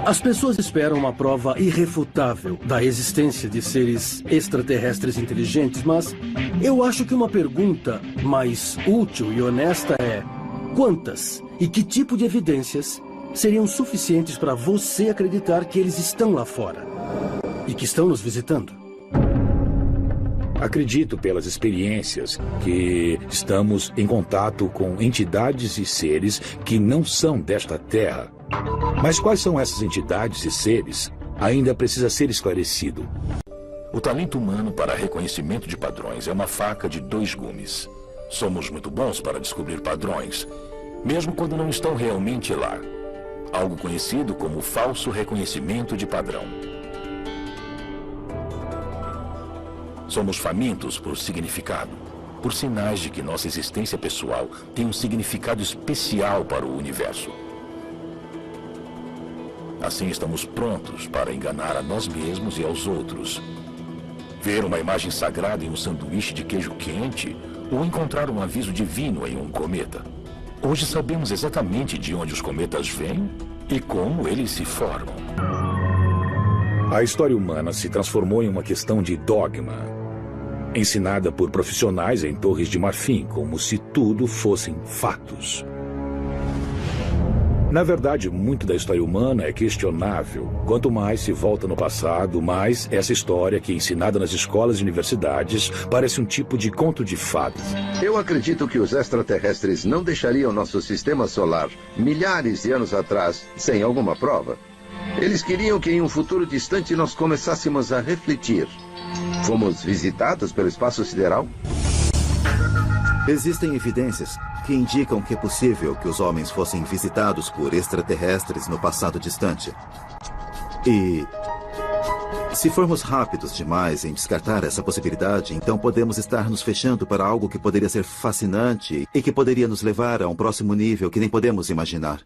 As pessoas esperam uma prova irrefutável da existência de seres extraterrestres inteligentes, mas eu acho que uma pergunta mais útil e honesta é: quantas e que tipo de evidências seriam suficientes para você acreditar que eles estão lá fora e que estão nos visitando? Acredito pelas experiências que estamos em contato com entidades e seres que não são desta Terra. Mas quais são essas entidades e seres? Ainda precisa ser esclarecido. O talento humano para reconhecimento de padrões é uma faca de dois gumes. Somos muito bons para descobrir padrões, mesmo quando não estão realmente lá. Algo conhecido como falso reconhecimento de padrão. Somos famintos por significado, por sinais de que nossa existência pessoal tem um significado especial para o universo. Assim estamos prontos para enganar a nós mesmos e aos outros. Ver uma imagem sagrada em um sanduíche de queijo quente ou encontrar um aviso divino em um cometa. Hoje sabemos exatamente de onde os cometas vêm e como eles se formam. A história humana se transformou em uma questão de dogma, ensinada por profissionais em Torres de Marfim, como se tudo fossem fatos. Na verdade, muito da história humana é questionável. Quanto mais se volta no passado, mais essa história, que é ensinada nas escolas e universidades, parece um tipo de conto de fadas. Eu acredito que os extraterrestres não deixariam nosso sistema solar milhares de anos atrás sem alguma prova. Eles queriam que em um futuro distante nós começássemos a refletir. Fomos visitados pelo espaço sideral? Existem evidências que indicam que é possível que os homens fossem visitados por extraterrestres no passado distante. E se formos rápidos demais em descartar essa possibilidade, então podemos estar nos fechando para algo que poderia ser fascinante e que poderia nos levar a um próximo nível que nem podemos imaginar.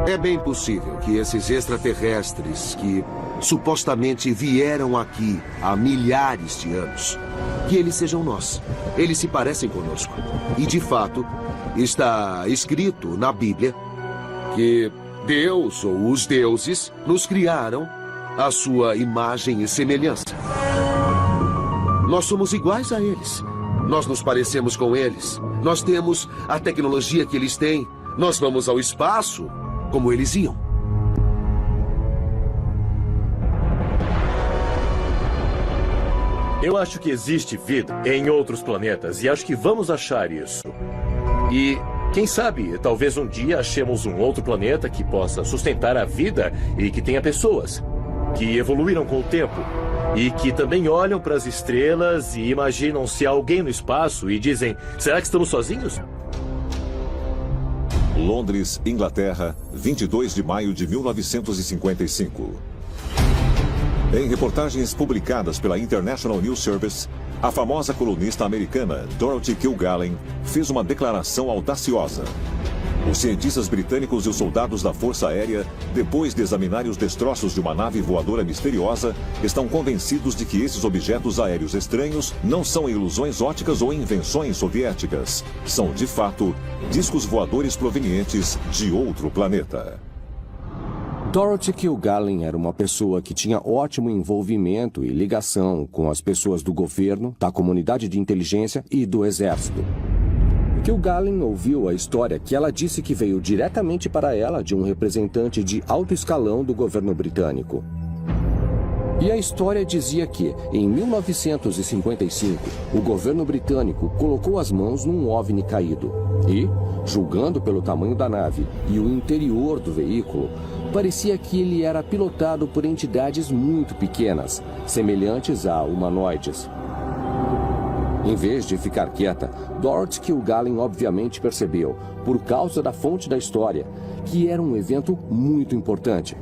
É bem possível que esses extraterrestres que supostamente vieram aqui há milhares de anos, que eles sejam nós. Eles se parecem conosco. E, de fato, está escrito na Bíblia que Deus ou os deuses nos criaram à sua imagem e semelhança. Nós somos iguais a eles. Nós nos parecemos com eles. Nós temos a tecnologia que eles têm. Nós vamos ao espaço como eles iam. Eu acho que existe vida em outros planetas e acho que vamos achar isso. E, quem sabe, talvez um dia achemos um outro planeta que possa sustentar a vida e que tenha pessoas que evoluíram com o tempo e que também olham para as estrelas e imaginam-se alguém no espaço e dizem: será que estamos sozinhos? Londres, Inglaterra, 22 de maio de 1955. Em reportagens publicadas pela International News Service, a famosa colunista americana Dorothy Kilgallen fez uma declaração audaciosa. Os cientistas britânicos e os soldados da Força Aérea, depois de examinarem os destroços de uma nave voadora misteriosa, estão convencidos de que esses objetos aéreos estranhos não são ilusões ópticas ou invenções soviéticas. São, de fato, discos voadores provenientes de outro planeta. Dorothy Kilgallen era uma pessoa que tinha ótimo envolvimento e ligação com as pessoas do governo, da comunidade de inteligência e do exército. Kilgallen ouviu a história que ela disse que veio diretamente para ela de um representante de alto escalão do governo britânico. E a história dizia que, em 1955, o governo britânico colocou as mãos num OVNI caído e, julgando pelo tamanho da nave e o interior do veículo, parecia que ele era pilotado por entidades muito pequenas, semelhantes a humanoides. Em vez de ficar quieta, Dorothy Kilgallen obviamente percebeu, por causa da fonte da história, que era um evento muito importante.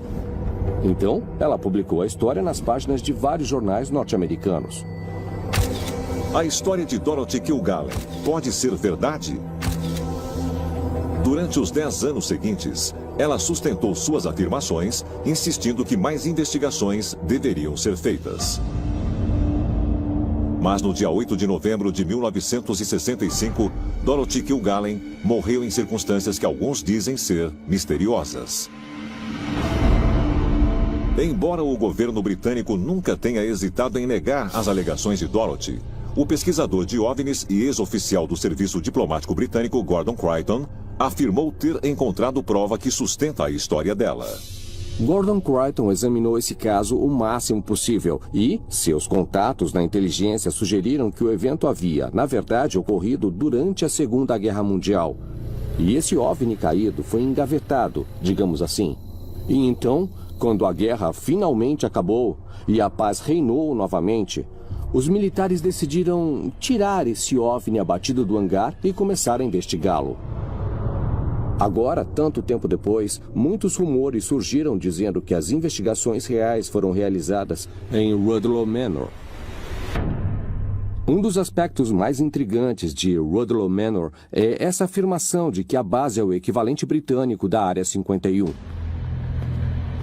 Então, ela publicou a história nas páginas de vários jornais norte-americanos. A história de Dorothy Kilgallen pode ser verdade? Durante os 10 anos seguintes, ela sustentou suas afirmações, insistindo que mais investigações deveriam ser feitas. Mas no dia 8 de novembro de 1965, Dorothy Kilgallen morreu em circunstâncias que alguns dizem ser misteriosas. Embora o governo britânico nunca tenha hesitado em negar as alegações de Dorothy, o pesquisador de OVNIs e ex-oficial do Serviço Diplomático Britânico Gordon Creighton afirmou ter encontrado prova que sustenta a história dela. Gordon Creighton examinou esse caso o máximo possível e seus contatos na inteligência sugeriram que o evento havia, na verdade, ocorrido durante a Segunda Guerra Mundial. E esse OVNI caído foi engavetado, digamos assim. E então, quando a guerra finalmente acabou e a paz reinou novamente, os militares decidiram tirar esse OVNI abatido do hangar e começar a investigá-lo. Agora, tanto tempo depois, muitos rumores surgiram dizendo que as investigações reais foram realizadas em Rudloe Manor. Um dos aspectos mais intrigantes de Rudloe Manor é essa afirmação de que a base é o equivalente britânico da Área 51.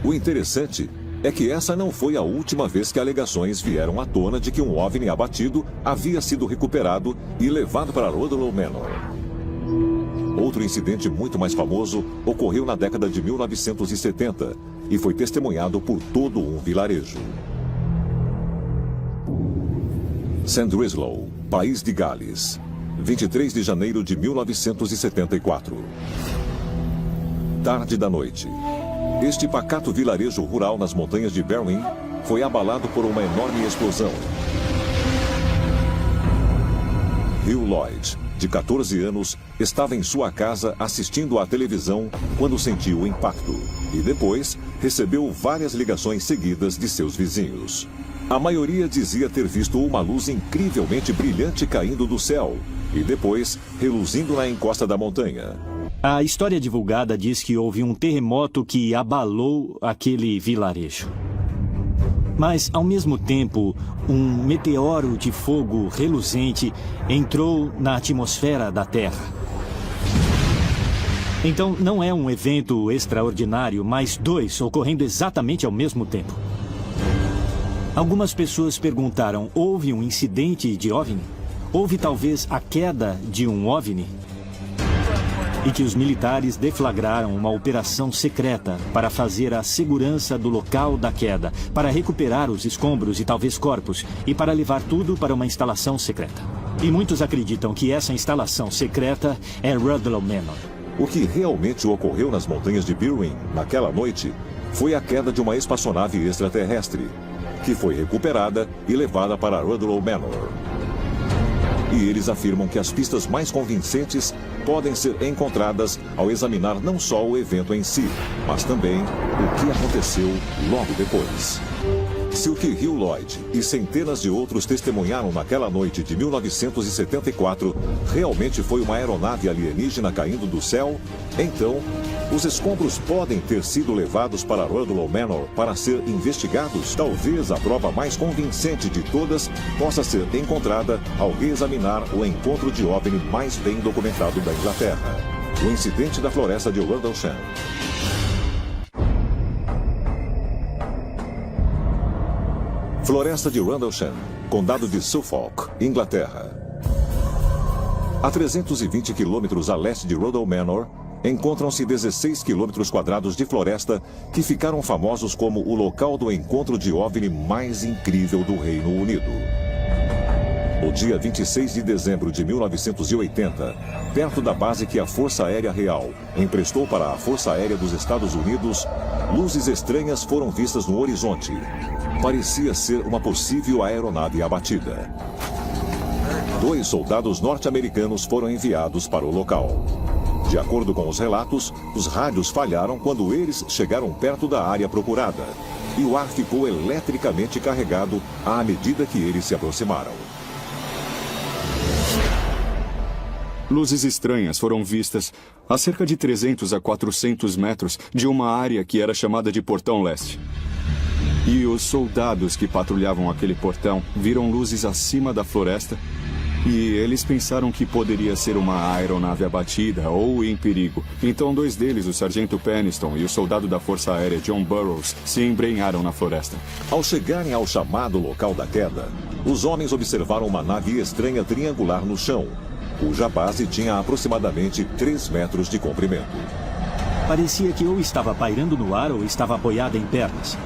O interessante é que essa não foi a última vez que alegações vieram à tona de que um OVNI abatido havia sido recuperado e levado para Rudloe Manor. Outro incidente muito mais famoso ocorreu na década de 1970 e foi testemunhado por todo um vilarejo. Sandrislow, País de Gales, 23 de janeiro de 1974. Tarde da noite. Este pacato vilarejo rural nas montanhas de Berwyn foi abalado por uma enorme explosão. Hugh Lloyd, de 14 anos, estava em sua casa assistindo à televisão quando sentiu o impacto e depois recebeu várias ligações seguidas de seus vizinhos. A maioria dizia ter visto uma luz incrivelmente brilhante caindo do céu e depois reluzindo na encosta da montanha. A história divulgada diz que houve um terremoto que abalou aquele vilarejo. Mas, ao mesmo tempo, um meteoro de fogo reluzente entrou na atmosfera da Terra. Então, não é um evento extraordinário, mas dois ocorrendo exatamente ao mesmo tempo. Algumas pessoas perguntaram, houve um incidente de OVNI? Houve talvez a queda de um OVNI? E que os militares deflagraram uma operação secreta para fazer a segurança do local da queda, para recuperar os escombros e talvez corpos, e para levar tudo para uma instalação secreta. E muitos acreditam que essa instalação secreta é Rudloe Manor. O que realmente ocorreu nas montanhas de Berwyn naquela noite foi a queda de uma espaçonave extraterrestre, que foi recuperada e levada para Rudloe Manor. E eles afirmam que as pistas mais convincentes podem ser encontradas ao examinar não só o evento em si, mas também o que aconteceu logo depois. Se o que Hugh Lloyd e centenas de outros testemunharam naquela noite de 1974 realmente foi uma aeronave alienígena caindo do céu, então os escombros podem ter sido levados para Rudloe Manor para ser investigados. Talvez a prova mais convincente de todas possa ser encontrada ao reexaminar o encontro de OVNI mais bem documentado da Inglaterra, o incidente da floresta de Rendlesham. Floresta de Rendlesham, condado de Suffolk, Inglaterra. A 320 quilômetros a leste de Rudloe Manor, encontram-se 16 quilômetros quadrados de floresta que ficaram famosos como o local do encontro de OVNI mais incrível do Reino Unido. No dia 26 de dezembro de 1980, perto da base que a Força Aérea Real emprestou para a Força Aérea dos Estados Unidos, luzes estranhas foram vistas no horizonte. Parecia ser uma possível aeronave abatida. 2 soldados norte-americanos foram enviados para o local. De acordo com os relatos, os rádios falharam quando eles chegaram perto da área procurada, e o ar ficou eletricamente carregado à medida que eles se aproximaram. Luzes estranhas foram vistas a cerca de 300 a 400 metros de uma área que era chamada de Portão Leste. E os soldados que patrulhavam aquele portão viram luzes acima da floresta E eles pensaram que poderia ser uma aeronave abatida ou em perigo. Então 2 deles, o sargento Peniston e o soldado da Força Aérea John Burroughs, se embrenharam na floresta. Ao chegarem ao chamado local da queda, os homens observaram uma nave estranha triangular no chão, cuja base tinha aproximadamente 3 metros de comprimento. Parecia que ou estava pairando no ar ou estava apoiada em pernas.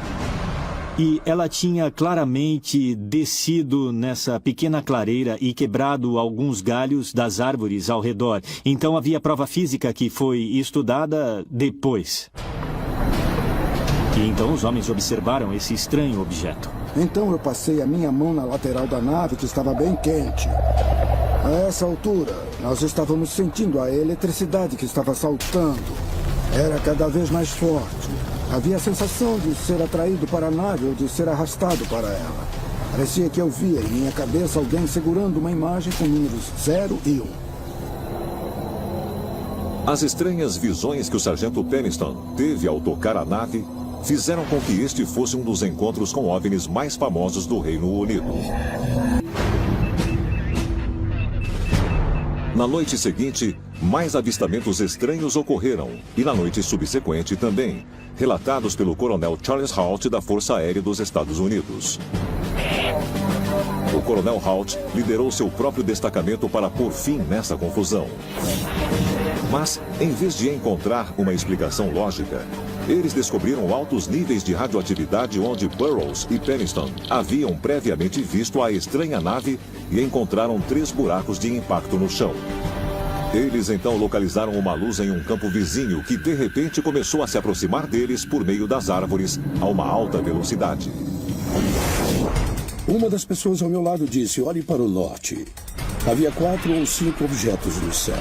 E ela tinha claramente descido nessa pequena clareira e quebrado alguns galhos das árvores ao redor. Então havia prova física que foi estudada depois. E então os homens observaram esse estranho objeto. Então eu passei a minha mão na lateral da nave, que estava bem quente. A essa altura, nós estávamos sentindo a eletricidade que estava saltando. Era cada vez mais forte. Havia a sensação de ser atraído para a nave ou de ser arrastado para ela. Parecia que eu via em minha cabeça alguém segurando uma imagem com números 0 e 1. As estranhas visões que o sargento Peniston teve ao tocar a nave fizeram com que este fosse um dos encontros com OVNIs mais famosos do Reino Unido. Na noite seguinte, mais avistamentos estranhos ocorreram, e na noite subsequente também, relatados pelo coronel Charles Halt da Força Aérea dos Estados Unidos. O coronel Halt liderou seu próprio destacamento para pôr fim nessa confusão. Mas, em vez de encontrar uma explicação lógica, eles descobriram altos níveis de radioatividade onde Burroughs e Peniston haviam previamente visto a estranha nave e encontraram 3 buracos de impacto no chão. Eles então localizaram uma luz em um campo vizinho que de repente começou a se aproximar deles por meio das árvores a uma alta velocidade. Uma das pessoas ao meu lado disse: olhe para o norte. Havia 4 ou 5 objetos no céu.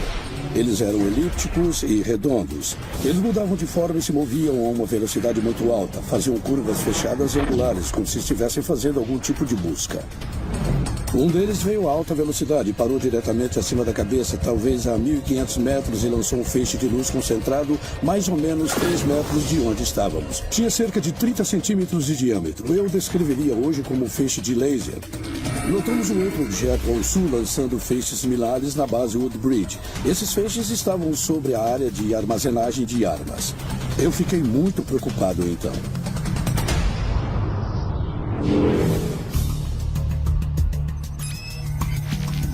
Eles eram elípticos e redondos. Eles mudavam de forma e se moviam a uma velocidade muito alta. Faziam curvas fechadas e angulares, como se estivessem fazendo algum tipo de busca. Um deles veio a alta velocidade e parou diretamente acima da cabeça, talvez a 1.500 metros, e lançou um feixe de luz concentrado mais ou menos 3 metros de onde estávamos. Tinha cerca de 30 centímetros de diâmetro. Eu o descreveria hoje como um feixe de laser. Notamos um outro objeto ao sul lançando feixes similares na base Woodbridge. Esses feixes estavam sobre a área de armazenagem de armas. Eu fiquei muito preocupado então.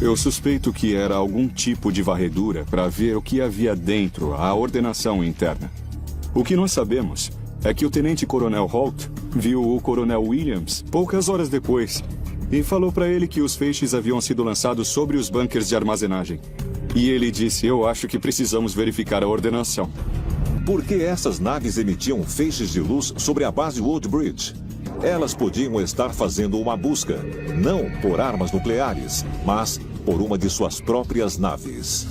Eu suspeito que era algum tipo de varredura para ver o que havia dentro, a ordenação interna. O que nós sabemos é que o tenente-coronel Halt viu o coronel Williams poucas horas depois e falou para ele que os feixes haviam sido lançados sobre os bunkers de armazenagem. E ele disse: eu acho que precisamos verificar a ordenação. Por que essas naves emitiam feixes de luz sobre a base Woodbridge? Elas podiam estar fazendo uma busca, não por armas nucleares, mas por uma de suas próprias naves.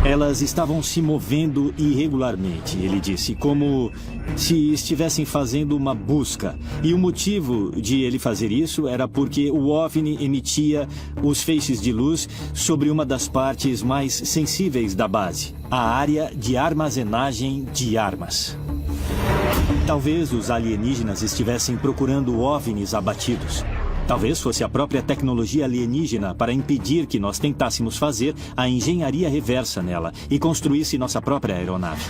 Elas estavam se movendo irregularmente, ele disse, como se estivessem fazendo uma busca. E o motivo de ele fazer isso era porque o OVNI emitia os feixes de luz sobre uma das partes mais sensíveis da base, a área de armazenagem de armas. Talvez os alienígenas estivessem procurando OVNIs abatidos. Talvez fosse a própria tecnologia alienígena para impedir que nós tentássemos fazer a engenharia reversa nela e construísse nossa própria aeronave.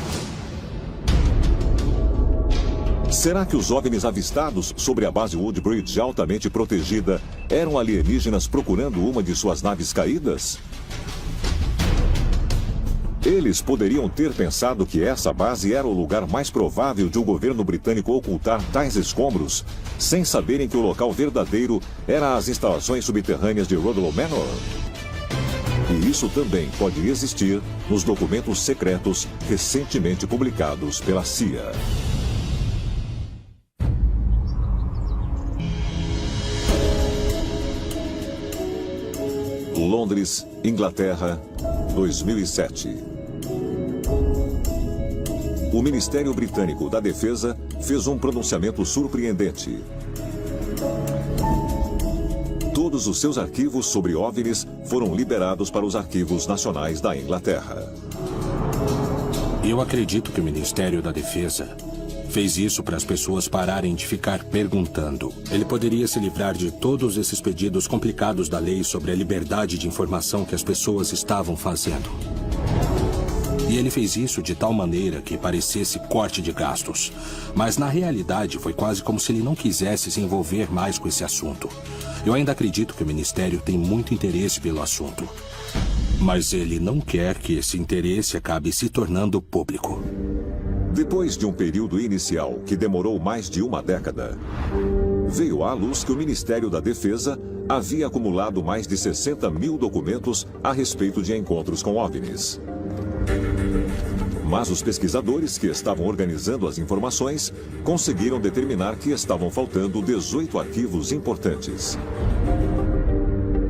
Será que os OVNIs avistados sobre a base Woodbridge altamente protegida eram alienígenas procurando uma de suas naves caídas? Eles poderiam ter pensado que essa base era o lugar mais provável de o governo britânico ocultar tais escombros, sem saberem que o local verdadeiro era as instalações subterrâneas de Rudloe Manor. E isso também pode existir nos documentos secretos recentemente publicados pela CIA. Londres, Inglaterra, 2007. O Ministério Britânico da Defesa fez um pronunciamento surpreendente. Todos os seus arquivos sobre OVNIs foram liberados para os arquivos nacionais da Inglaterra. Eu acredito que o Ministério da Defesa Fez isso para as pessoas pararem de ficar perguntando. Ele poderia se livrar de todos esses pedidos complicados da lei sobre a liberdade de informação que as pessoas estavam fazendo. E ele fez isso de tal maneira que parecesse corte de gastos. Mas na realidade foi quase como se ele não quisesse se envolver mais com esse assunto. Eu ainda acredito que o Ministério tem muito interesse pelo assunto. Mas ele não quer que esse interesse acabe se tornando público. Depois de um período inicial que demorou mais de uma década, veio à luz que o Ministério da Defesa havia acumulado mais de 60 mil documentos a respeito de encontros com OVNIs. Mas os pesquisadores que estavam organizando as informações conseguiram determinar que estavam faltando 18 arquivos importantes.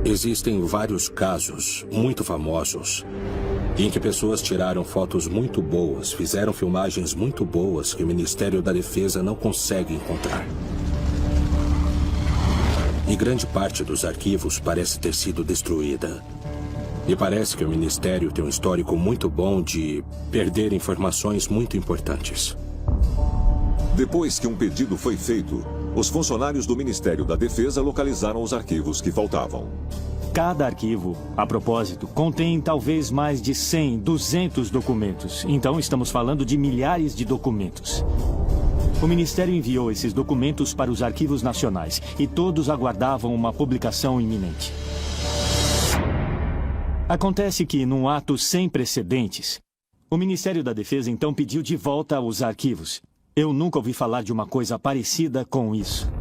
Existem vários casos muito famosos em que pessoas tiraram fotos muito boas, fizeram filmagens muito boas que o Ministério da Defesa não consegue encontrar. E grande parte dos arquivos parece ter sido destruída. E parece que o Ministério tem um histórico muito bom de perder informações muito importantes. Depois que um pedido foi feito, os funcionários do Ministério da Defesa localizaram os arquivos que faltavam. Cada arquivo, a propósito, contém talvez mais de 100, 200 documentos. Então estamos falando de milhares de documentos. O Ministério enviou esses documentos para os arquivos nacionais e todos aguardavam uma publicação iminente. Acontece que, num ato sem precedentes, o Ministério da Defesa então pediu de volta os arquivos. Eu nunca ouvi falar de uma coisa parecida com isso.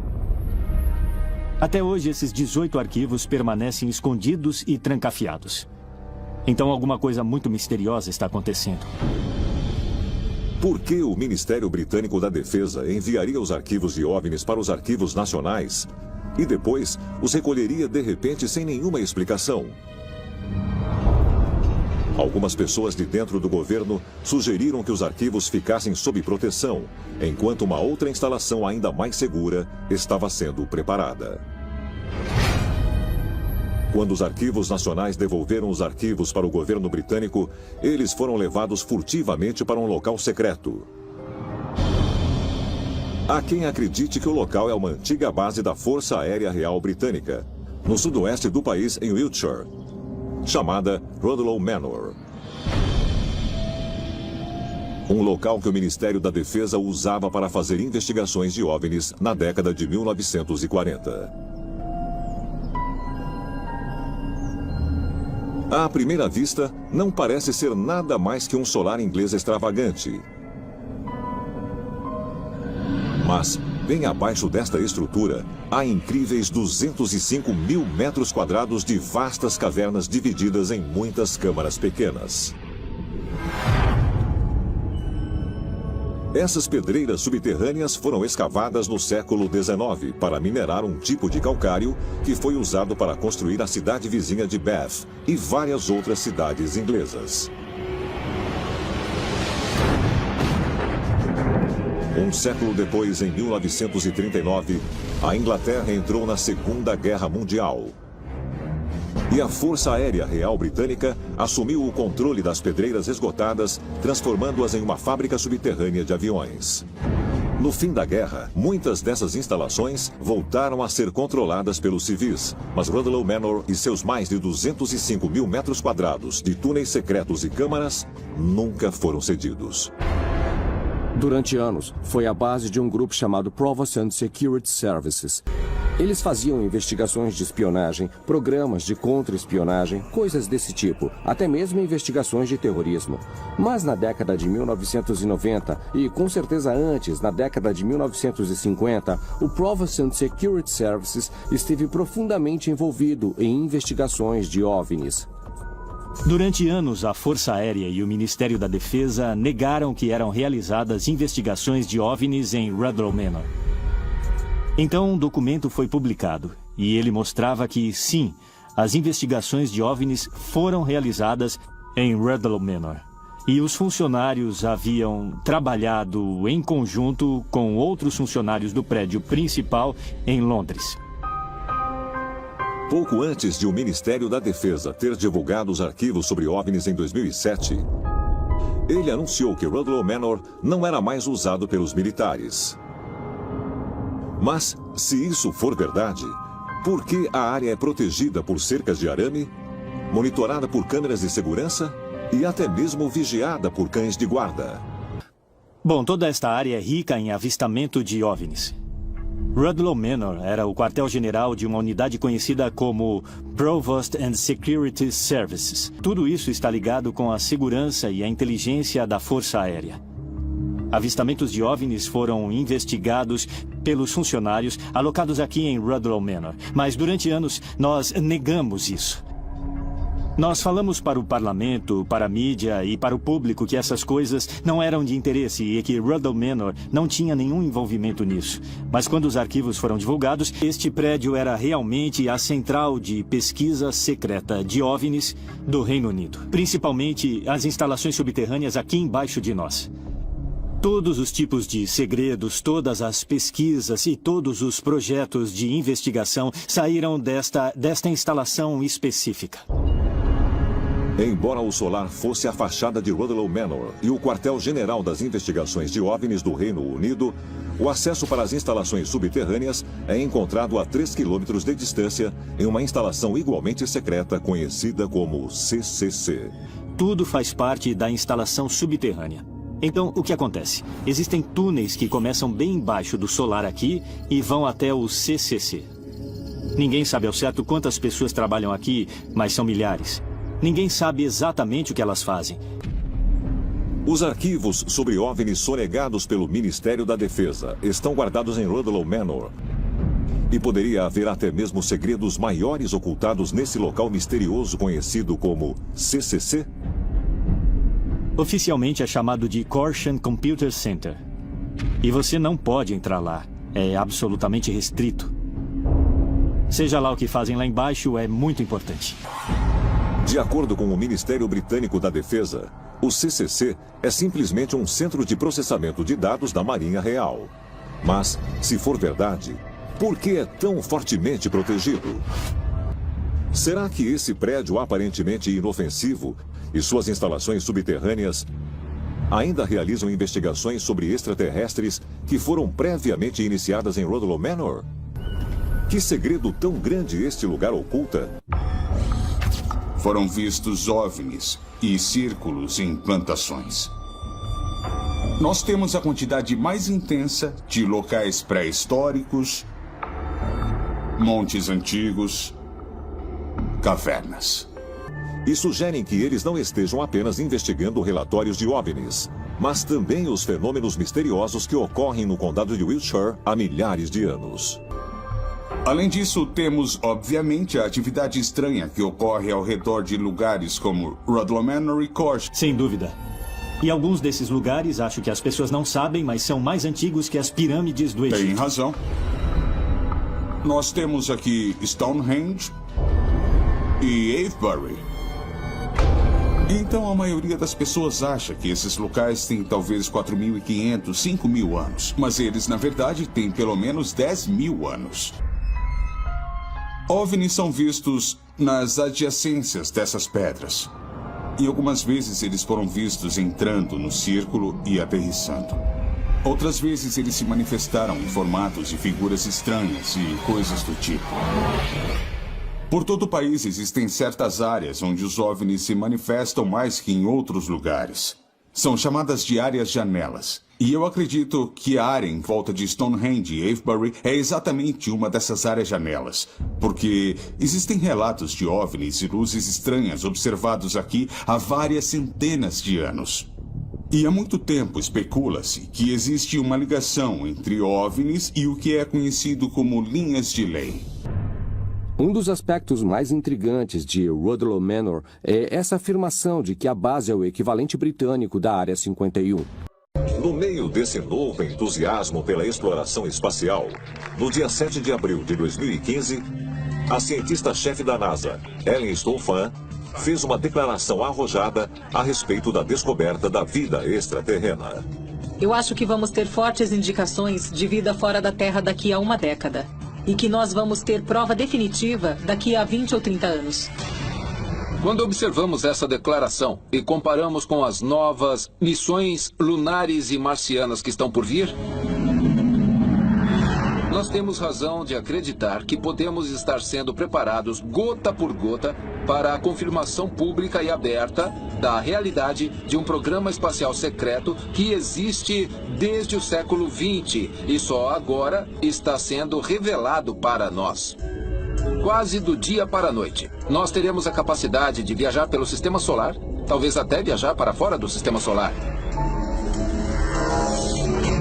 Até hoje, esses 18 arquivos permanecem escondidos e trancafiados. Então, alguma coisa muito misteriosa está acontecendo. Por que o Ministério Britânico da Defesa enviaria os arquivos de OVNIs para os arquivos nacionais e depois os recolheria de repente sem nenhuma explicação? Algumas pessoas de dentro do governo sugeriram que os arquivos ficassem sob proteção, enquanto uma outra instalação ainda mais segura estava sendo preparada. Quando os arquivos nacionais devolveram os arquivos para o governo britânico, eles foram levados furtivamente para um local secreto. Há quem acredite que o local é uma antiga base da Força Aérea Real Britânica, no sudoeste do país, em Wiltshire, chamada Rudloe Manor. Um local que o Ministério da Defesa usava para fazer investigações de OVNIs na década de 1940. À primeira vista, não parece ser nada mais que um solar inglês extravagante. Mas, bem abaixo desta estrutura, há incríveis 205 mil metros quadrados de vastas cavernas divididas em muitas câmaras pequenas. Essas pedreiras subterrâneas foram escavadas no século XIX para minerar um tipo de calcário que foi usado para construir a cidade vizinha de Bath e várias outras cidades inglesas. Um século depois, em 1939, a Inglaterra entrou na Segunda Guerra Mundial. E a Força Aérea Real Britânica assumiu o controle das pedreiras esgotadas, transformando-as em uma fábrica subterrânea de aviões. No fim da guerra, muitas dessas instalações voltaram a ser controladas pelos civis, mas Rudloe Manor e seus mais de 205 mil metros quadrados de túneis secretos e câmaras nunca foram cedidos. Durante anos, foi a base de um grupo chamado Provost and Security Services. Eles faziam investigações de espionagem, programas de contra-espionagem, coisas desse tipo, até mesmo investigações de terrorismo. Mas na década de 1990, e com certeza antes, na década de 1950, o Provost and Security Services esteve profundamente envolvido em investigações de OVNIs. Durante anos, a Força Aérea e o Ministério da Defesa negaram que eram realizadas investigações de OVNIs em Rudloe Manor. Então, um documento foi publicado, e ele mostrava que, sim, as investigações de OVNIs foram realizadas em Rudloe Manor. E os funcionários haviam trabalhado em conjunto com outros funcionários do prédio principal em Londres. Pouco antes de o Ministério da Defesa ter divulgado os arquivos sobre OVNIs em 2007, ele anunciou que Rudloe Manor não era mais usado pelos militares. Mas, se isso for verdade, por que a área é protegida por cercas de arame, monitorada por câmeras de segurança e até mesmo vigiada por cães de guarda? Bom, toda esta área é rica em avistamento de OVNIs. Rudloe Manor era o quartel-general de uma unidade conhecida como Provost and Security Services. Tudo isso está ligado com a segurança e a inteligência da Força Aérea. Avistamentos de OVNIs foram investigados pelos funcionários alocados aqui em Rudloe Manor, mas durante anos nós negamos isso. Nós falamos para o parlamento, para a mídia e para o público que essas coisas não eram de interesse e que Rudloe Manor não tinha nenhum envolvimento nisso. Mas quando os arquivos foram divulgados, este prédio era realmente a central de pesquisa secreta de OVNIs do Reino Unido. Principalmente as instalações subterrâneas aqui embaixo de nós. Todos os tipos de segredos, todas as pesquisas e todos os projetos de investigação saíram desta instalação específica. Embora o solar fosse a fachada de Rudloe Manor e o quartel-general das investigações de OVNIs do Reino Unido, o acesso para as instalações subterrâneas é encontrado a 3 quilômetros de distância em uma instalação igualmente secreta conhecida como CCC. Tudo faz parte da instalação subterrânea. Então, o que acontece? Existem túneis que começam bem embaixo do solar aqui e vão até o CCC. Ninguém sabe ao certo quantas pessoas trabalham aqui, mas são milhares. Ninguém sabe exatamente o que elas fazem. Os arquivos sobre OVNIs sonegados pelo Ministério da Defesa estão guardados em Rudloe Manor. E poderia haver até mesmo segredos maiores ocultados nesse local misterioso conhecido como CCC? Oficialmente é chamado de Korshan Computer Center. E você não pode entrar lá. É absolutamente restrito. Seja lá o que fazem lá embaixo, é muito importante. De acordo com o Ministério Britânico da Defesa, o CCC é simplesmente um centro de processamento de dados da Marinha Real. Mas, se for verdade, por que é tão fortemente protegido? Será que esse prédio aparentemente inofensivo e suas instalações subterrâneas ainda realizam investigações sobre extraterrestres que foram previamente iniciadas em Rudloe Manor? Que segredo tão grande este lugar oculta? Foram vistos OVNIs e círculos em plantações. Nós temos a quantidade mais intensa de locais pré-históricos, montes antigos, cavernas. E sugerem que eles não estejam apenas investigando relatórios de OVNIs, mas também os fenômenos misteriosos que ocorrem no condado de Wiltshire há milhares de anos. Além disso, temos, obviamente, a atividade estranha que ocorre ao redor de lugares como Rudloe Manor e Korshan. Sem dúvida. E alguns desses lugares, acho que as pessoas não sabem, mas são mais antigos que as pirâmides do Egito. Tem razão. Nós temos aqui Stonehenge e Avebury. Então a maioria das pessoas acha que esses locais têm talvez 4.500, 5.000 anos. Mas eles, na verdade, têm pelo menos 10.000 anos. OVNIs são vistos nas adjacências dessas pedras. E algumas vezes eles foram vistos entrando no círculo e aterrissando. Outras vezes eles se manifestaram em formatos de figuras estranhas e coisas do tipo. Por todo o país existem certas áreas onde os OVNIs se manifestam mais que em outros lugares. São chamadas de áreas janelas. E eu acredito que a área em volta de Stonehenge e Avebury é exatamente uma dessas áreas janelas. Porque existem relatos de OVNIs e luzes estranhas observados aqui há várias centenas de anos. E há muito tempo especula-se que existe uma ligação entre OVNIs e o que é conhecido como linhas de lei. Um dos aspectos mais intrigantes de Rudloe Manor é essa afirmação de que a base é o equivalente britânico da Área 51. No meio desse novo entusiasmo pela exploração espacial, no dia 7 de abril de 2015, a cientista-chefe da NASA, Ellen Stolfan, fez uma declaração arrojada a respeito da descoberta da vida extraterrena. Eu acho que vamos ter fortes indicações de vida fora da Terra daqui a uma década. E que nós vamos ter prova definitiva daqui a 20 ou 30 anos. Quando observamos essa declaração e comparamos com as novas missões lunares e marcianas que estão por vir, nós temos razão de acreditar que podemos estar sendo preparados gota por gota para a confirmação pública e aberta da realidade de um programa espacial secreto que existe desde o século XX e só agora está sendo revelado para nós. Quase do dia para a noite, nós teremos a capacidade de viajar pelo sistema solar, talvez até viajar para fora do sistema solar.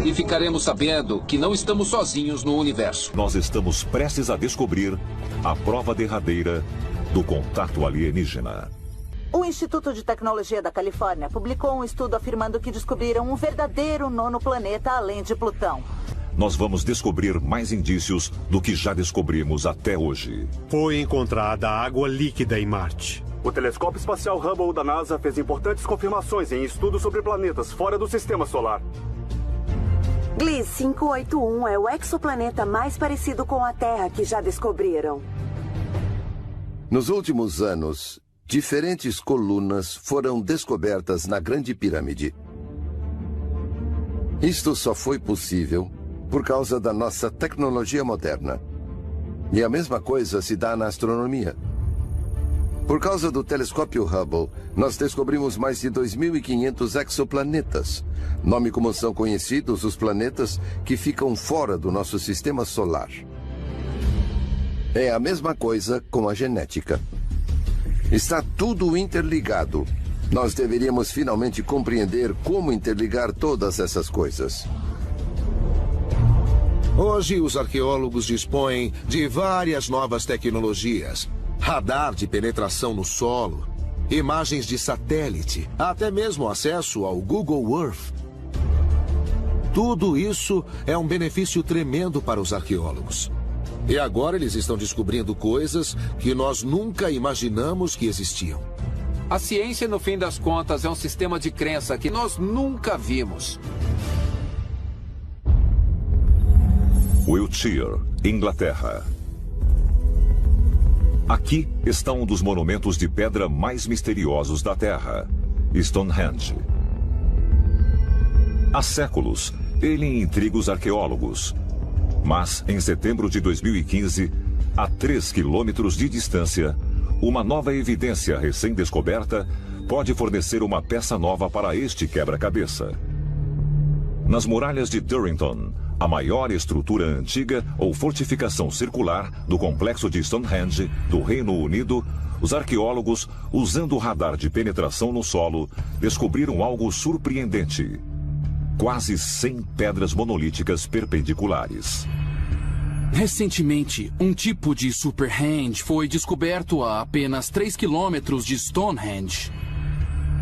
E ficaremos sabendo que não estamos sozinhos no universo. Nós estamos prestes a descobrir a prova derradeira do contato alienígena. O Instituto de Tecnologia da Califórnia publicou um estudo afirmando que descobriram um verdadeiro nono planeta além de Plutão. Nós vamos descobrir mais indícios do que já descobrimos até hoje. Foi encontrada água líquida em Marte. O telescópio espacial Hubble da NASA fez importantes confirmações em estudos sobre planetas fora do sistema solar. Gliese 581 é o exoplaneta mais parecido com a Terra que já descobriram. Nos últimos anos, diferentes colunas foram descobertas na Grande Pirâmide. Isto só foi possível por causa da nossa tecnologia moderna. E a mesma coisa se dá na astronomia. Por causa do telescópio Hubble, nós descobrimos mais de 2.500 exoplanetas, nome como são conhecidos os planetas que ficam fora do nosso sistema solar. É a mesma coisa com a genética. Está tudo interligado. Nós deveríamos finalmente compreender como interligar todas essas coisas. Hoje, os arqueólogos dispõem de várias novas tecnologias. Radar de penetração no solo, imagens de satélite, até mesmo acesso ao Google Earth. Tudo isso é um benefício tremendo para os arqueólogos. E agora eles estão descobrindo coisas que nós nunca imaginamos que existiam. A ciência, no fim das contas, é um sistema de crença que nós nunca vimos. Wiltshire, Inglaterra. Aqui está um dos monumentos de pedra mais misteriosos da Terra, Stonehenge. Há séculos, ele intriga os arqueólogos. Mas, em setembro de 2015, a 3 quilômetros de distância, uma nova evidência recém-descoberta pode fornecer uma peça nova para este quebra-cabeça. Nas muralhas de Durrington, a maior estrutura antiga ou fortificação circular do complexo de Stonehenge, do Reino Unido, os arqueólogos, usando o radar de penetração no solo, descobriram algo surpreendente. Quase 100 pedras monolíticas perpendiculares. Recentemente, um tipo de Superhenge foi descoberto a apenas 3 quilômetros de Stonehenge.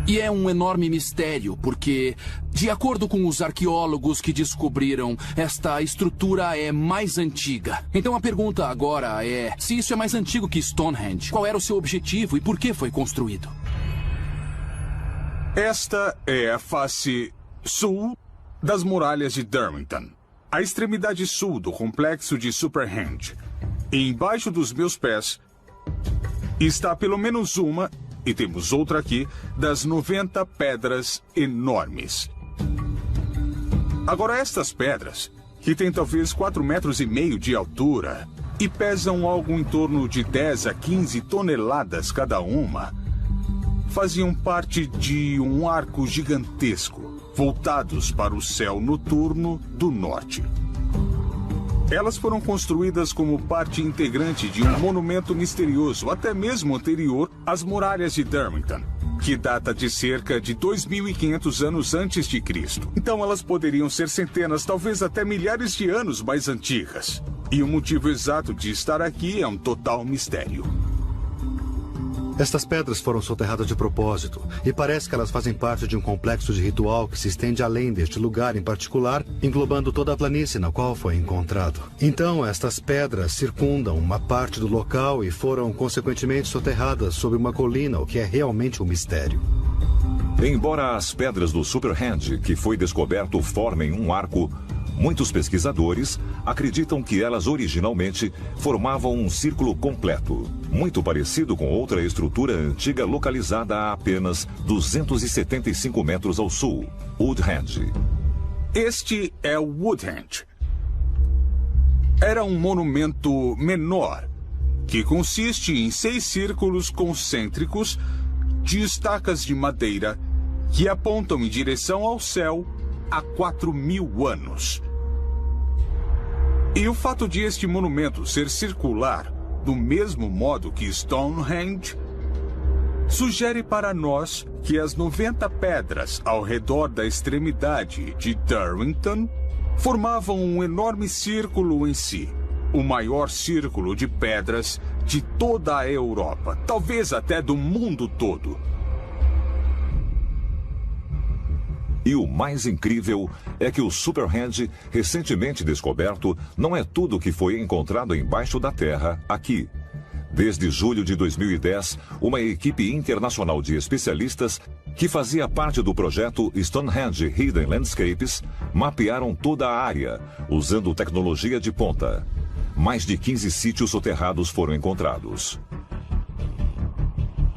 E é um enorme mistério, porque, de acordo com os arqueólogos que descobriram, esta estrutura é mais antiga. Então a pergunta agora é, se isso é mais antigo que Stonehenge, qual era o seu objetivo e por que foi construído? Esta é a face sul das muralhas de Durrington, a extremidade sul do complexo de Superhenge. E embaixo dos meus pés está pelo menos uma, e temos outra aqui, das 90 pedras enormes. Agora, estas pedras, que têm talvez 4,5 metros de altura e pesam algo em torno de 10 a 15 toneladas cada uma, faziam parte de um arco gigantesco, voltados para o céu noturno do norte. Elas foram construídas como parte integrante de um monumento misterioso, até mesmo anterior às muralhas de Durrington, que data de cerca de 2.500 anos antes de Cristo. Então elas poderiam ser centenas, talvez até milhares de anos mais antigas. E o motivo exato de estar aqui é um total mistério. Estas pedras foram soterradas de propósito, e parece que elas fazem parte de um complexo de ritual que se estende além deste lugar em particular, englobando toda a planície na qual foi encontrado. Então, estas pedras circundam uma parte do local e foram, consequentemente, soterradas sob uma colina, o que é realmente um mistério. Embora as pedras do Superhenge, que foi descoberto, formem um arco, Muitos pesquisadores acreditam que elas originalmente formavam um círculo completo, muito parecido com outra estrutura antiga localizada a apenas 275 metros ao sul, Woodhenge. Este é o Woodhenge. Era um monumento menor, que consiste em 6 círculos concêntricos de estacas de madeira que apontam em direção ao céu há 4.000 anos. E o fato de este monumento ser circular, do mesmo modo que Stonehenge, sugere para nós que as 90 pedras ao redor da extremidade de Darwinton formavam um enorme círculo em si, o maior círculo de pedras de toda a Europa, talvez até do mundo todo. E o mais incrível é que o Superhenge, recentemente descoberto, não é tudo que foi encontrado embaixo da terra aqui. Desde julho de 2010, uma equipe internacional de especialistas que fazia parte do projeto Stonehenge Hidden Landscapes mapearam toda a área, usando tecnologia de ponta. Mais de 15 sítios soterrados foram encontrados.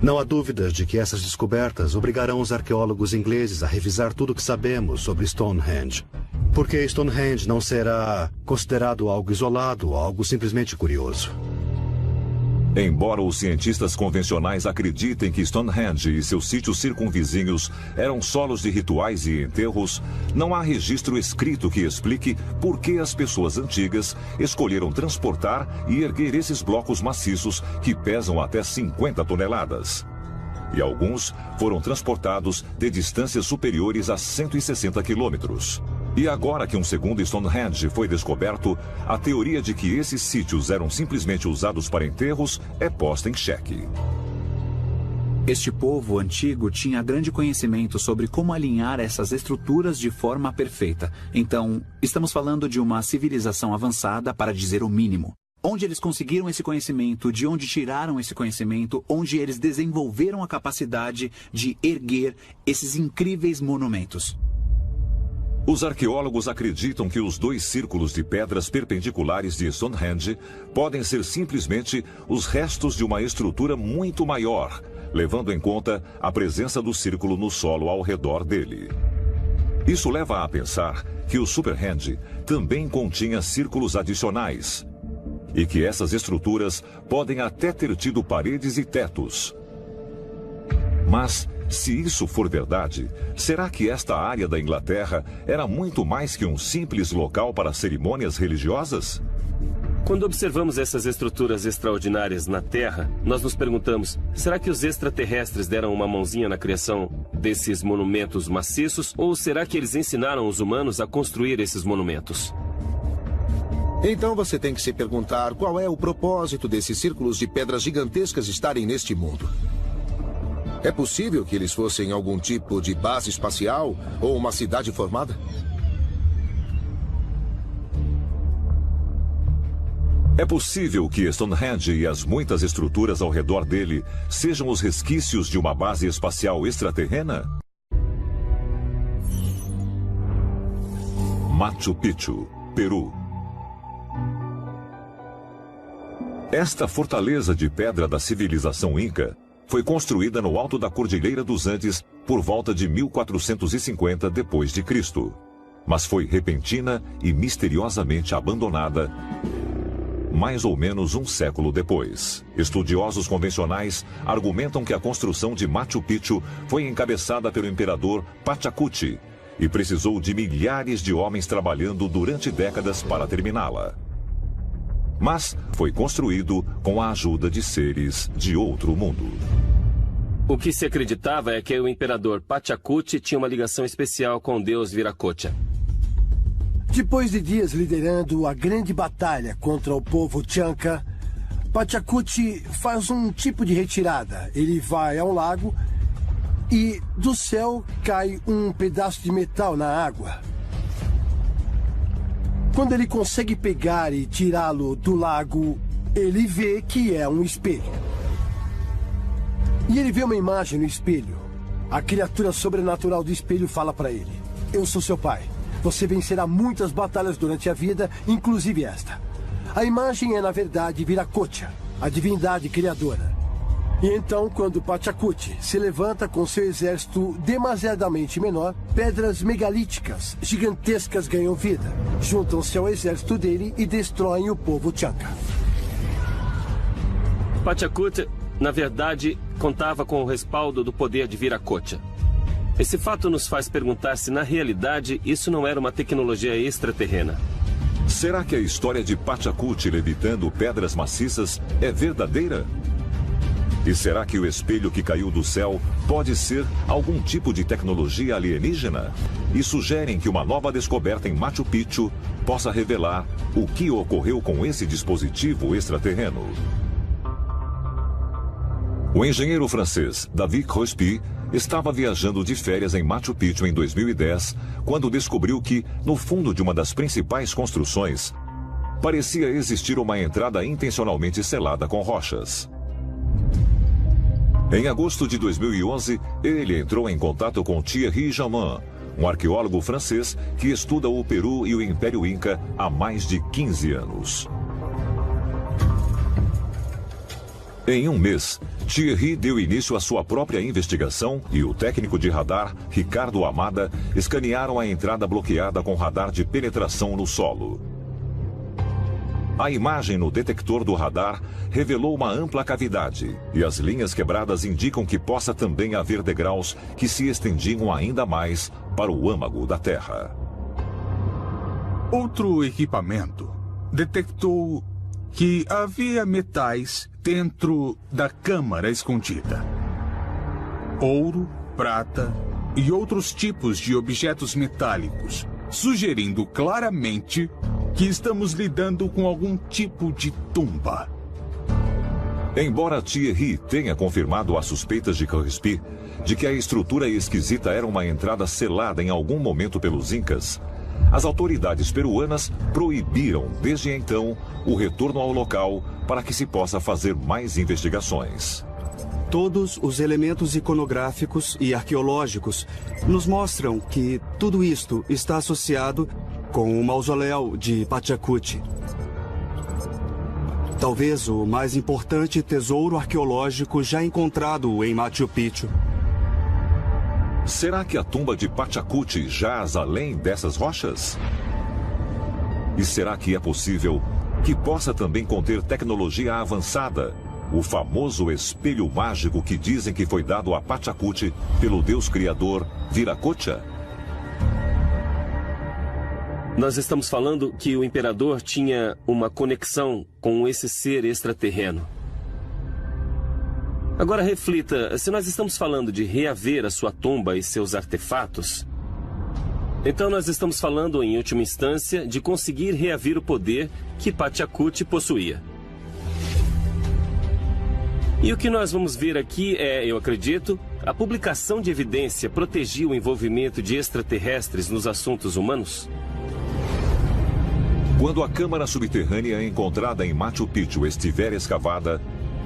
Não há dúvidas de que essas descobertas obrigarão os arqueólogos ingleses a revisar tudo o que sabemos sobre Stonehenge. Porque Stonehenge não será considerado algo isolado, algo simplesmente curioso. Embora os cientistas convencionais acreditem que Stonehenge e seus sítios circunvizinhos eram solos de rituais e enterros, não há registro escrito que explique por que as pessoas antigas escolheram transportar e erguer esses blocos maciços que pesam até 50 toneladas. E alguns foram transportados de distâncias superiores a 160 quilômetros. E agora que um segundo Stonehenge foi descoberto, a teoria de que esses sítios eram simplesmente usados para enterros é posta em xeque. Este povo antigo tinha grande conhecimento sobre como alinhar essas estruturas de forma perfeita. Então, estamos falando de uma civilização avançada, para dizer o mínimo. Onde eles conseguiram esse conhecimento, de onde tiraram esse conhecimento, onde eles desenvolveram a capacidade de erguer esses incríveis monumentos. Os arqueólogos acreditam que os 2 círculos de pedras perpendiculares de Stonehenge podem ser simplesmente os restos de uma estrutura muito maior, levando em conta a presença do círculo no solo ao redor dele. Isso leva a pensar que o Superhenge também continha círculos adicionais, e que essas estruturas podem até ter tido paredes e tetos. Mas, se isso for verdade, será que esta área da Inglaterra era muito mais que um simples local para cerimônias religiosas? Quando observamos essas estruturas extraordinárias na Terra, nós nos perguntamos, será que os extraterrestres deram uma mãozinha na criação desses monumentos maciços, ou será que eles ensinaram os humanos a construir esses monumentos? Então você tem que se perguntar qual é o propósito desses círculos de pedras gigantescas estarem neste mundo. É possível que eles fossem algum tipo de base espacial ou uma cidade formada? É possível que Stonehenge e as muitas estruturas ao redor dele sejam os resquícios de uma base espacial extraterrena? Machu Picchu, Peru. Esta fortaleza de pedra da civilização Inca foi construída no alto da Cordilheira dos Andes por volta de 1450 d.C., mas foi repentina e misteriosamente abandonada mais ou menos um século depois. Estudiosos convencionais argumentam que a construção de Machu Picchu foi encabeçada pelo imperador Pachacuti e precisou de milhares de homens trabalhando durante décadas para terminá-la. Mas foi construído com a ajuda de seres de outro mundo. O que se acreditava é que o imperador Pachacuti tinha uma ligação especial com o deus Viracocha. Depois de dias liderando a grande batalha contra o povo Chanca, Pachacuti faz um tipo de retirada. Ele vai ao lago e do céu cai um pedaço de metal na água. Quando ele consegue pegar e tirá-lo do lago, ele vê que é um espelho. E ele vê uma imagem no espelho. A criatura sobrenatural do espelho fala para ele: "Eu sou seu pai. Você vencerá muitas batalhas durante a vida, inclusive esta. A imagem é, na verdade, Viracocha, a divindade criadora. E então, quando Pachacuti se levanta com seu exército demasiadamente menor, pedras megalíticas gigantescas ganham vida, juntam-se ao exército dele e destroem o povo Chanca. Pachacuti, na verdade, contava com o respaldo do poder de Viracocha. Esse fato nos faz perguntar se, na realidade, isso não era uma tecnologia extraterrena. Será que a história de Pachacuti levitando pedras maciças é verdadeira? E será que o espelho que caiu do céu pode ser algum tipo de tecnologia alienígena? E sugerem que uma nova descoberta em Machu Picchu possa revelar o que ocorreu com esse dispositivo extraterreno. O engenheiro francês David Crosby estava viajando de férias em Machu Picchu em 2010, quando descobriu que, no fundo de uma das principais construções, parecia existir uma entrada intencionalmente selada com rochas. Em agosto de 2011, ele entrou em contato com Thierry Jamin, um arqueólogo francês que estuda o Peru e o Império Inca há mais de 15 anos. Em um mês, Thierry deu início à sua própria investigação e o técnico de radar, Ricardo Amada, escanearam a entrada bloqueada com radar de penetração no solo. A imagem no detector do radar revelou uma ampla cavidade e as linhas quebradas indicam que possa também haver degraus que se estendiam ainda mais para o âmago da Terra. Outro equipamento detectou que havia metais dentro da câmara escondida. Ouro, prata e outros tipos de objetos metálicos, sugerindo claramente que estamos lidando com algum tipo de tumba. Embora Thierry tenha confirmado as suspeitas de Crosby de que a estrutura esquisita era uma entrada selada em algum momento pelos Incas, as autoridades peruanas proibiram, desde então, o retorno ao local para que se possa fazer mais investigações. Todos os elementos iconográficos e arqueológicos nos mostram que tudo isto está associado com o mausoléu de Pachacuti. Talvez o mais importante tesouro arqueológico já encontrado em Machu Picchu. Será que a tumba de Pachacuti jaz além dessas rochas? E será que é possível que possa também conter tecnologia avançada? O famoso espelho mágico que dizem que foi dado a Pachacuti pelo deus criador Viracocha? Nós estamos falando que o imperador tinha uma conexão com esse ser extraterreno. Agora reflita, se nós estamos falando de reaver a sua tumba e seus artefatos, então nós estamos falando, em última instância, de conseguir reaver o poder que Pachacuti possuía. E o que nós vamos ver aqui é, eu acredito, a publicação de evidência protegia o envolvimento de extraterrestres nos assuntos humanos? Quando a câmara subterrânea encontrada em Machu Picchu estiver escavada,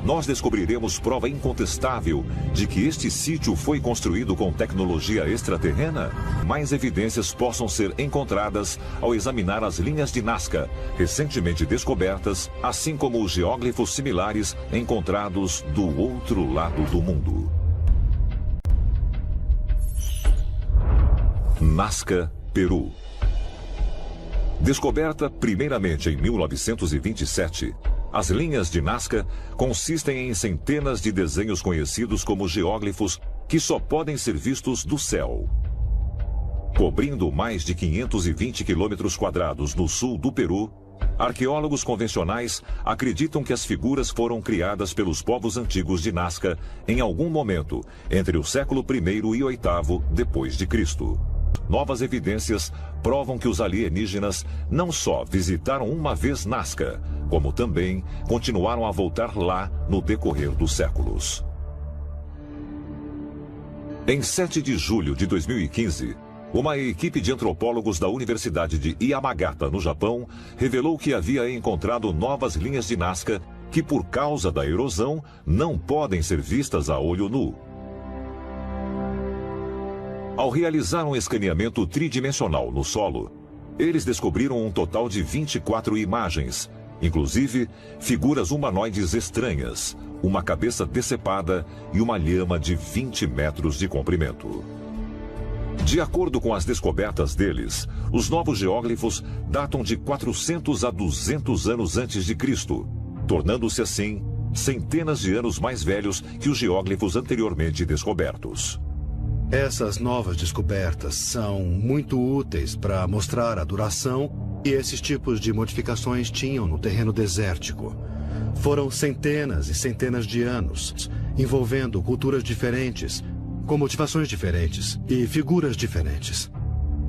nós descobriremos prova incontestável de que este sítio foi construído com tecnologia extraterrena. Mais evidências possam ser encontradas ao examinar as linhas de Nazca, recentemente descobertas, assim como os geóglifos similares encontrados do outro lado do mundo. Nazca, Peru. Descoberta primeiramente em 1927, as linhas de Nazca consistem em centenas de desenhos conhecidos como geóglifos que só podem ser vistos do céu. Cobrindo mais de 520 quilômetros quadrados no sul do Peru, arqueólogos convencionais acreditam que as figuras foram criadas pelos povos antigos de Nazca em algum momento entre o século I e VIII depois de Cristo. Novas evidências provam que os alienígenas não só visitaram uma vez Nazca, como também continuaram a voltar lá no decorrer dos séculos. Em 7 de julho de 2015, uma equipe de antropólogos da Universidade de Yamagata, no Japão, revelou que havia encontrado novas linhas de Nazca que, por causa da erosão, não podem ser vistas a olho nu. Ao realizar um escaneamento tridimensional no solo, eles descobriram um total de 24 imagens, inclusive figuras humanoides estranhas, uma cabeça decepada e uma lhama de 20 metros de comprimento. De acordo com as descobertas deles, os novos geóglifos datam de 400 a 200 anos antes de Cristo, tornando-se assim centenas de anos mais velhos que os geóglifos anteriormente descobertos. Essas novas descobertas são muito úteis para mostrar a duração que esses tipos de modificações tinham no terreno desértico. Foram centenas e centenas de anos, envolvendo culturas diferentes, com motivações diferentes e figuras diferentes.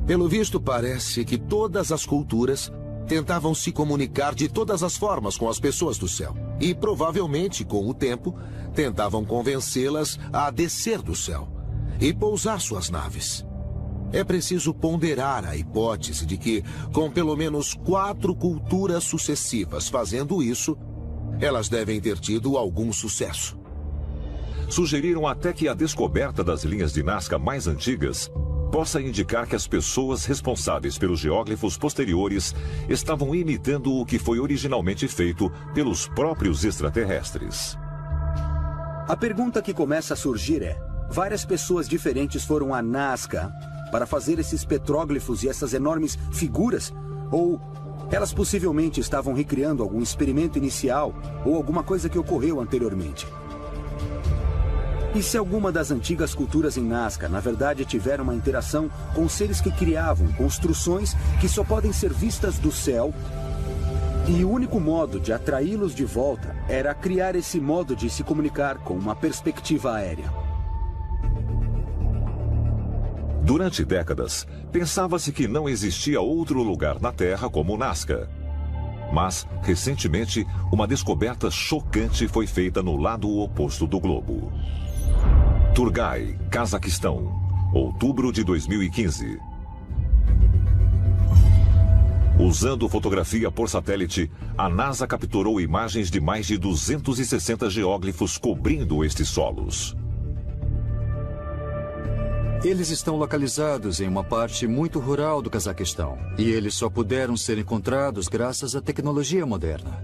Pelo visto, parece que todas as culturas tentavam se comunicar de todas as formas com as pessoas do céu. E, provavelmente, com o tempo, tentavam convencê-las a descer do céu e pousar suas naves. É preciso ponderar a hipótese de que, com pelo menos 4 culturas sucessivas fazendo isso, elas devem ter tido algum sucesso. Sugeriram até que a descoberta das linhas de Nazca mais antigas possa indicar que as pessoas responsáveis pelos geóglifos posteriores estavam imitando o que foi originalmente feito pelos próprios extraterrestres. A pergunta que começa a surgir é: várias pessoas diferentes foram a Nazca para fazer esses petróglifos e essas enormes figuras? Ou elas possivelmente estavam recriando algum experimento inicial ou alguma coisa que ocorreu anteriormente? E se alguma das antigas culturas em Nazca, na verdade, tiveram uma interação com seres que criavam construções que só podem ser vistas do céu, e o único modo de atraí-los de volta era criar esse modo de se comunicar com uma perspectiva aérea? Durante décadas, pensava-se que não existia outro lugar na Terra como Nazca. Mas, recentemente, uma descoberta chocante foi feita no lado oposto do globo. Turgai, Cazaquistão, outubro de 2015. Usando fotografia por satélite, a NASA capturou imagens de mais de 260 geóglifos cobrindo estes solos. Eles estão localizados em uma parte muito rural do Cazaquistão, e eles só puderam ser encontrados graças à tecnologia moderna.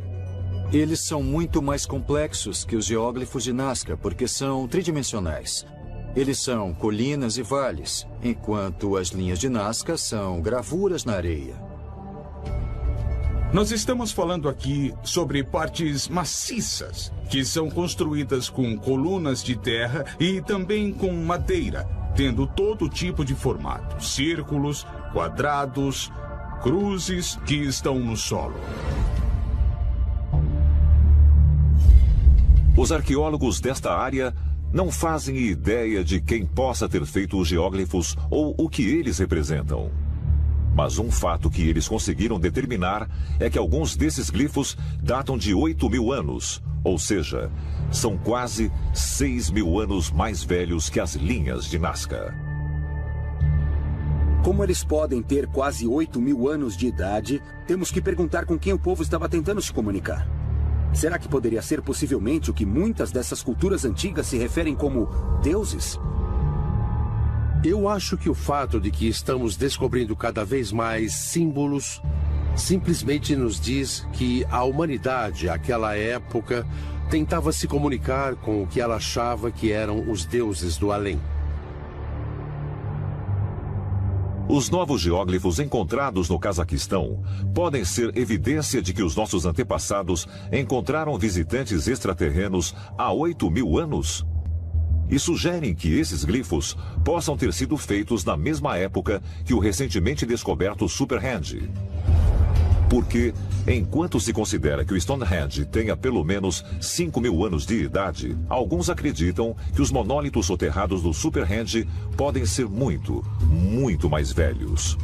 Eles são muito mais complexos que os geóglifos de Nazca, porque são tridimensionais. Eles são colinas e vales, enquanto as linhas de Nazca são gravuras na areia. Nós estamos falando aqui sobre partes maciças, que são construídas com colunas de terra e também com madeira, tendo todo tipo de formato, círculos, quadrados, cruzes que estão no solo. Os arqueólogos desta área não fazem ideia de quem possa ter feito os geóglifos ou o que eles representam. Mas um fato que eles conseguiram determinar é que alguns desses glifos datam de 8.000 anos, ou seja, são quase 6.000 anos mais velhos que as linhas de Nazca. Como eles podem ter quase 8.000 anos de idade, temos que perguntar com quem o povo estava tentando se comunicar. Será que poderia ser possivelmente o que muitas dessas culturas antigas se referem como deuses? Eu acho que o fato de que estamos descobrindo cada vez mais símbolos simplesmente nos diz que a humanidade, àquela época, tentava se comunicar com o que ela achava que eram os deuses do além. Os novos geóglifos encontrados no Cazaquistão podem ser evidência de que os nossos antepassados encontraram visitantes extraterrenos há 8.000 anos? E sugerem que esses glifos possam ter sido feitos na mesma época que o recentemente descoberto Superhand. Porque, enquanto se considera que o Stonehenge tenha pelo menos 5.000 anos de idade, alguns acreditam que os monólitos soterrados do Superhenge podem ser muito, muito mais velhos.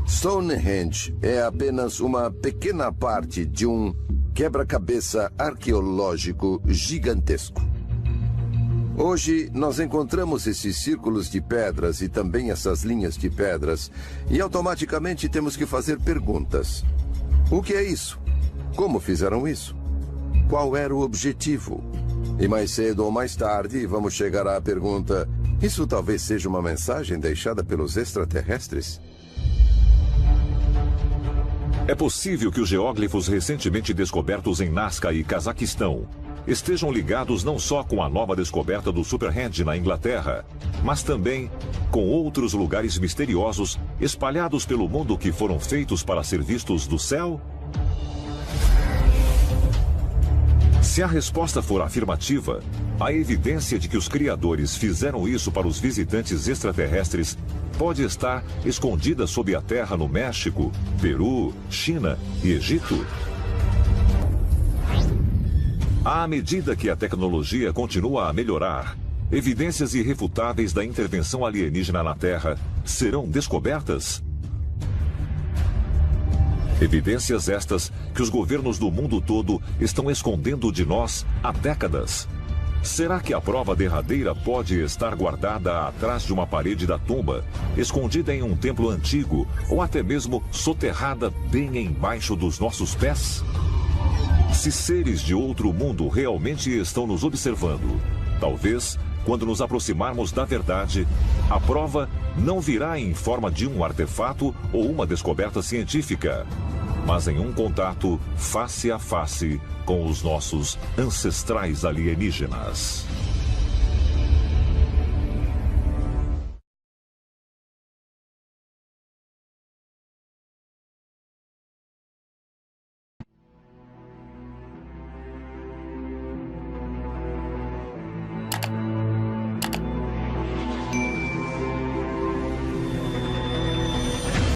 Stonehenge é apenas uma pequena parte de um quebra-cabeça arqueológico gigantesco. Hoje, nós encontramos esses círculos de pedras e também essas linhas de pedras, e automaticamente temos que fazer perguntas. O que é isso? Como fizeram isso? Qual era o objetivo? E mais cedo ou mais tarde, vamos chegar à pergunta: Isso talvez seja uma mensagem deixada pelos extraterrestres? É possível que os geóglifos recentemente descobertos em Nazca e Cazaquistão estejam ligados não só com a nova descoberta do Superhand na Inglaterra, mas também com outros lugares misteriosos espalhados pelo mundo que foram feitos para ser vistos do céu? Se a resposta for afirmativa, a evidência de que os criadores fizeram isso para os visitantes extraterrestres pode estar escondida sob a terra no México, Peru, China e Egito. À medida que a tecnologia continua a melhorar, evidências irrefutáveis da intervenção alienígena na Terra serão descobertas? Evidências estas que os governos do mundo todo estão escondendo de nós há décadas. Será que a prova derradeira pode estar guardada atrás de uma parede da tumba, escondida em um templo antigo ou até mesmo soterrada bem embaixo dos nossos pés? Se seres de outro mundo realmente estão nos observando, talvez, quando nos aproximarmos da verdade, a prova não virá em forma de um artefato ou uma descoberta científica, mas em um contato face a face com os nossos ancestrais alienígenas.